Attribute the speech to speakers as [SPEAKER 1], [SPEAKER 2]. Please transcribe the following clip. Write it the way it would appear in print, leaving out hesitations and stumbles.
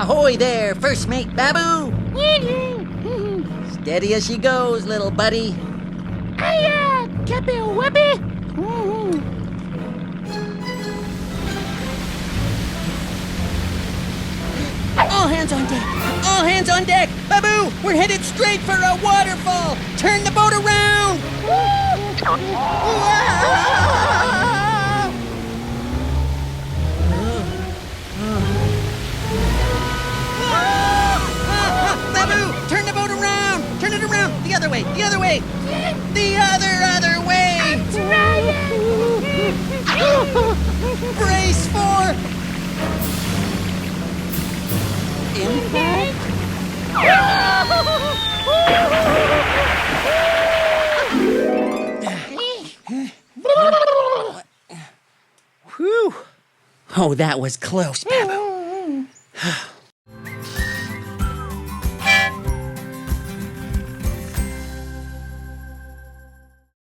[SPEAKER 1] Ahoy there, first mate Baboo! Steady as she goes, little buddy.
[SPEAKER 2] Hiya, Captain Webby!
[SPEAKER 1] All hands on deck! All hands on deck! Baboo, we're headed straight for a waterfall! Turn the boat around! Baboo, turn the boat around! Turn it around! The other way! The other way! The other way! Brace for impact! Whew! Oh, that was close, Baboo.